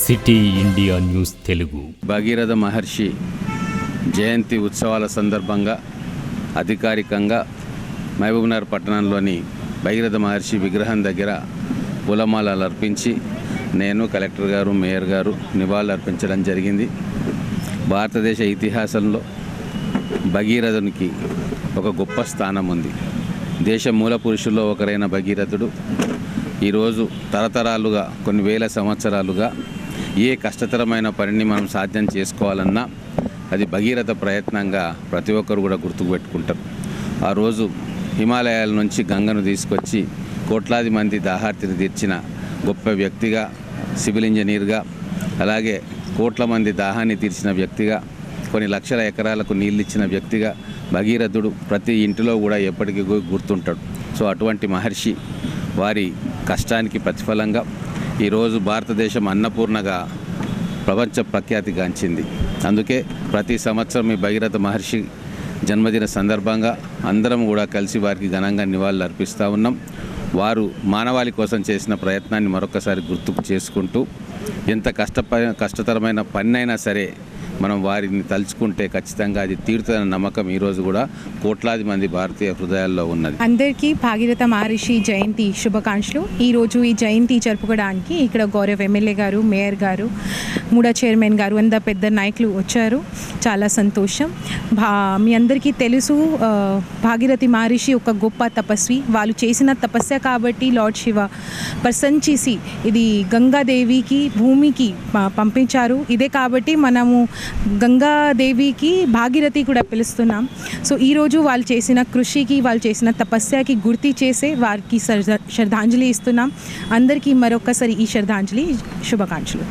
City India news Telugu. Bhagiratha Maharshi జయంతి ఉత్సవాల సందర్భంగా అధికారికంగా మహబూబ్నగర్ పట్టణంలోని భగీరథ మహర్షి విగ్రహం దగ్గర పూలమాలలు అర్పించి నేను, కలెక్టర్ గారు, మేయర్ గారు నివాళులు అర్పించడం జరిగింది. భారతదేశ ఇతిహాసంలో భగీరథునికి ఒక గొప్ప స్థానం ఉంది. దేశ మూల పురుషుల్లో ఒకరైన భగీరథుడు ఈరోజు తరతరాలుగా కొన్ని వేల సంవత్సరాలుగా ఏ కష్టతరమైన పనిని మనం సాధ్యం చేసుకోవాలన్నా అది భగీరథ ప్రయత్నంగా ప్రతి ఒక్కరు కూడా గుర్తుపెట్టుకుంటారు. ఆ రోజు హిమాలయాల నుంచి గంగను తీసుకొచ్చి కోట్లాది మంది దాహార్తిని తీర్చిన గొప్ప వ్యక్తిగా, సివిల్ ఇంజనీర్గా, అలాగే కోట్ల మంది దాహాన్ని తీర్చిన వ్యక్తిగా, కొన్ని లక్షల ఎకరాలకు నీళ్ళు ఇచ్చిన వ్యక్తిగా భగీరథుడు ప్రతి ఇంటిలో కూడా ఎప్పటికీ గుర్తుంటాడు. సో అటువంటి మహర్షి వారి కష్టానికి ప్రతిఫలంగా ఈరోజు భారతదేశం అన్నపూర్ణగా ప్రపంచ ప్రఖ్యాతిగాంచింది. అందుకే ప్రతి సంవత్సరం ఈ భగీరథ మహర్షి జన్మదిన సందర్భంగా అందరం కూడా కలిసి వారికి ఘనంగా నివాళులు అర్పిస్తూ ఉన్నాం. వారు మానవాళి కోసం చేసిన ప్రయత్నాన్ని మరొకసారి గుర్తుకు చేసుకుంటూ ఎంత కష్టతరమైన పన్నైనా సరే మనం వారిని తలుచుకుంటే ఖచ్చితంగా అది తీరుతుందన్న నమ్మకం ఈరోజు కూడా కోట్లాది మంది భారతీయ హృదయాల్లో ఉన్నది. అందరికీ భాగీరథ మహర్షి జయంతి శుభాకాంక్షలు. ఈరోజు ఈ జయంతి జరుపుకోవడానికి ఇక్కడ గౌరవ ఎమ్మెల్యే గారు, మేయర్ గారు, మూడా చైర్మన్ గారు, అంత పెద్ద నాయకులు వచ్చారు. చాలా సంతోషం. మీ అందరికీ తెలుసు, భాగీరథి మహర్షి ఒక గొప్ప తపస్వి. వాళ్ళు చేసిన తపస్య కాబట్టి లార్డ్ శివ ప్రసంచేసి ఇది గంగాదేవికి భూమికి పంపించారు. ఇదే కాబట్టి మనము గంగాదేవికి భాగీరథి కూడా పిలుస్తున్నాం. సో ఈరోజు వాళ్ళు చేసిన కృషికి, వాళ్ళు చేసిన తపస్యకి గుర్తు చేసే వారికి శ్రద్ధాంజలి ఇస్తున్నాం. అందరికీ మరొకసారి ఈ శ్రద్ధాంజలి శుభాకాంక్షలు.